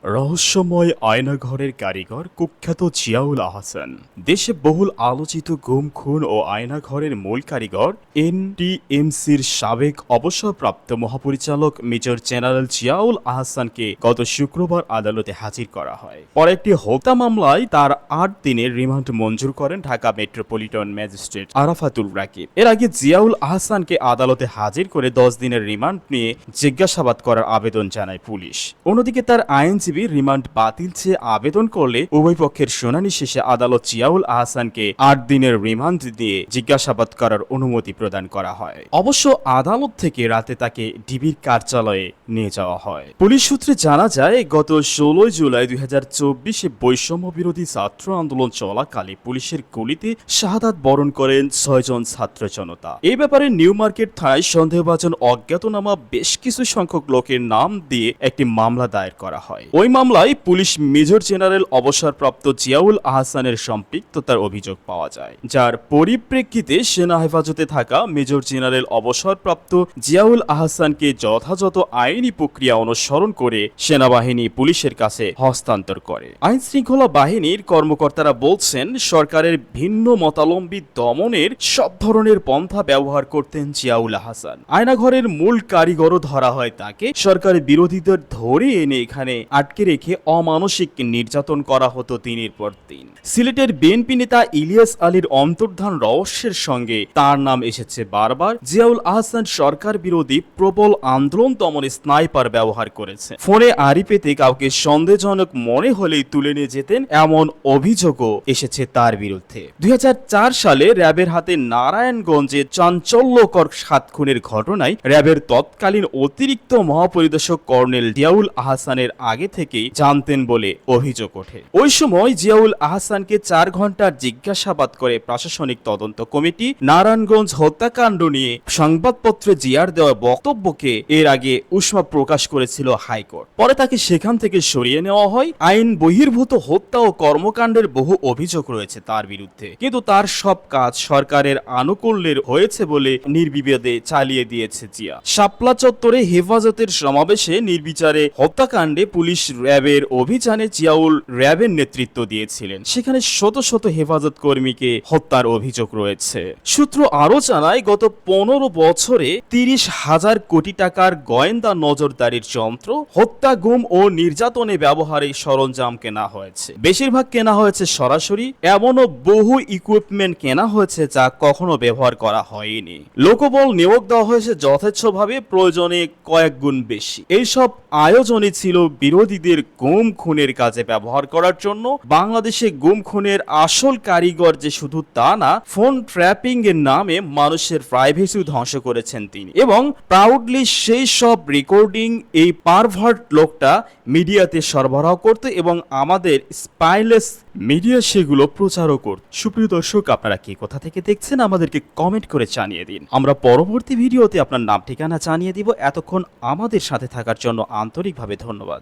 রহস্যময় আয়নাঘরের কারিগর কুখ্যাত জিয়াউল আহসান। দেশে বহুল আলোচিত গুম খুন ও আয়নাঘরের মূল কারিগর এনটিএমসির সাবেক অবসরপ্রাপ্ত মহাপরিচালক মেজর জেনারেল জিয়াউল আহসানকে গত শুক্রবার আদালতে হাজির করা হয়। পরে একটি হত্যা মামলায় তার ৮ দিনের রিমান্ড মঞ্জুর করেন ঢাকা মেট্রোপলিটন ম্যাজিস্ট্রেট আরাফাতুল রাকিব। এর আগে জিয়াউল আহসানকে আদালতে হাজির করে ১০ দিনের রিমান্ড নিয়ে জিজ্ঞাসাবাদ করার আবেদন জানায় পুলিশ। অন্যদিকে তার আইনজীবী রিমান্ড বাতিল চেয়ে আবেদন করলে উভয় পক্ষের শুনানি শেষে আদালত জিয়াউল আহসানকে ৮ দিনের রিমান্ড দিয়ে জিজ্ঞাসাবাদ করার অনুমতি প্রদান করা হয়। অবশ্য আদালত থেকে রাতে তাকে ডিবির কার্যালয়ে নিয়ে যাওয়া হয়। পুলিশ সূত্রে জানা যায়, গত ১৬ জুলাই ২০২৪ বৈষম্য বিরোধী ছাত্র আন্দোলন চলাকালে পুলিশের গুলিতে শাহাদাত বরণ করেন ৬ জন ছাত্র জনতা। এই ব্যাপারে নিউ মার্কেট থানায় সন্দেহভাজন অজ্ঞাতনামা বেশ কিছু সংখ্যক লোকের নাম দিয়ে একটি মামলা দায়ের করা হয়। ওই মামলায় পুলিশ মেজর জেনারেল অবসরপ্রাপ্ত জিয়াউল আহসানের সম্পৃক্ততার অভিযোগ পাওয়া যায়, যার পরিপ্রেক্ষিতে সেনা হেফাজতে থাকা মেজর জেনারেল অবসরপ্রাপ্ত জিয়াউল আহসানকে যথাযথ আইনি প্রক্রিয়া অনুসরণ করে সেনাবাহিনী পুলিশের কাছে হস্তান্তর করে। আইন শৃঙ্খলা বাহিনীর কর্মকর্তারা বলছেন, সরকারের ভিন্ন মতাবলম্বী দমনের সব ধরনের পন্থা ব্যবহার করতেন জিয়াউল আহসান। আয়নাঘরের মূল কারিগরও ধরা হয় তাকে। সরকারের বিরোধীদের ধরে এনে এখানে আটকে রেখে অমানসিক নির্যাতন করা হতো দিনের পর দিন। সিলেটের বিএনপি নেতা ইলিয়াস আলীর অন্তর্ধান রহস্যের সঙ্গে তার নাম এসেছে বারবার। জিয়াউল আহসান সরকার বিরোধী প্রবল আন্দোলন দমনে স্নাইপার ব্যবহার করেছে। ফোনে আড়ি পেতে কাউকে সন্দেহজনক মনে হলেই তুলে নিয়ে যেতেন, এমন অভিযোগও এসেছে তার বিরুদ্ধে। ২০০৪ সালে র্যাবের হাতে নারায়ণগঞ্জে চাঞ্চল্যকর ৭ খুনের ঘটনায় র্যাবের তৎকালীন অতিরিক্ত মহাপরিদর্শক কর্নেল জিয়াউল আহসানের আগে থেকেই জানতেন বলে অভিযোগ ওঠে। ওই সময় জিয়াউল আহসানকে ৪ ঘন্টার জিজ্ঞাসাবাদ করে প্রশাসনিক তদন্ত কমিটি নারায়ণগঞ্জ হত্যাকাণ্ড নিয়ে সংবাদপত্রে জিয়ার দেওয়া বক্তব্যকে এর আগে উষ্মা প্রকাশ করেছিল হাইকোর্ট। পরে তাকে সেখান থেকে সরিয়ে নেওয়া হয়। আইন বহির্ভূত হত্যা ও কর্মকাণ্ডের বহু অভিযোগ রয়েছে তার বিরুদ্ধে, কিন্তু তার সব কাজ সরকারের আনুকূল্যের হয়েছে বলে নির্বিবাদে চালিয়ে দিয়েছে জিয়া। শাপলা চত্বরে হেফাজতের সমাবেশে নির্বিচারে হত্যাকাণ্ডে পুলিশ র্যাবের অভিযানে জিয়াউল র্যাবের নেতৃত্ব দিয়েছিলেন। সেখানে শত শত হেফাজত কর্মীকে হত্যার অভিযোগ রয়েছে। সূত্র আরো জানায়, গত ১৫ বছরে ৩০,০০০ কোটি টাকার গোয়েন্দা নজরদারির যন্ত্র, হত্যা, গুম ও নির্যাতনে ব্যবহারে সরঞ্জাম কেনা হয়েছে। বেশিরভাগ কেনা হয়েছে সরাসরি। এমনও বহু ইকুইপমেন্ট কেনা হয়েছে যা কখনো ব্যবহার করা হয়নি। লোকবল নিয়োগ দেওয়া হয়েছে যথেচ্ছভাবে, প্রয়োজনে কয়েক গুণ বেশি। এইসব আয়োজনই ছিল বিরোধীদের গুম খুনের কাজে ব্যবহার করার জন্য। বাংলাদেশে গুম খুনের আসল কারিগর যে শুধু তা না, ফোন ট্র্যাপিং এর নামে মানুষের প্রাইভেসি ধ্বংস করেছেন তিনি, এবং প্রাউডলি সেই সব রেকর্ডিং এই পারভার্ট লোকটা মিডিয়াতে সরবরাহ করত এবং আমাদের স্পাইলেস মিডিয়া সেগুলো প্রচারও করত। সুপ্রিয় দর্শক, আপনারা কি কোথা থেকে দেখছেন আমাদেরকে কমেন্ট করে জানিয়ে দিন। আমরা পরবর্তী ভিডিওতে আপনার নাম ঠিকানা জানিয়ে দিব। এতক্ষণ আমাদের সাথে থাকার জন্য আন্তরিকভাবে ধন্যবাদ।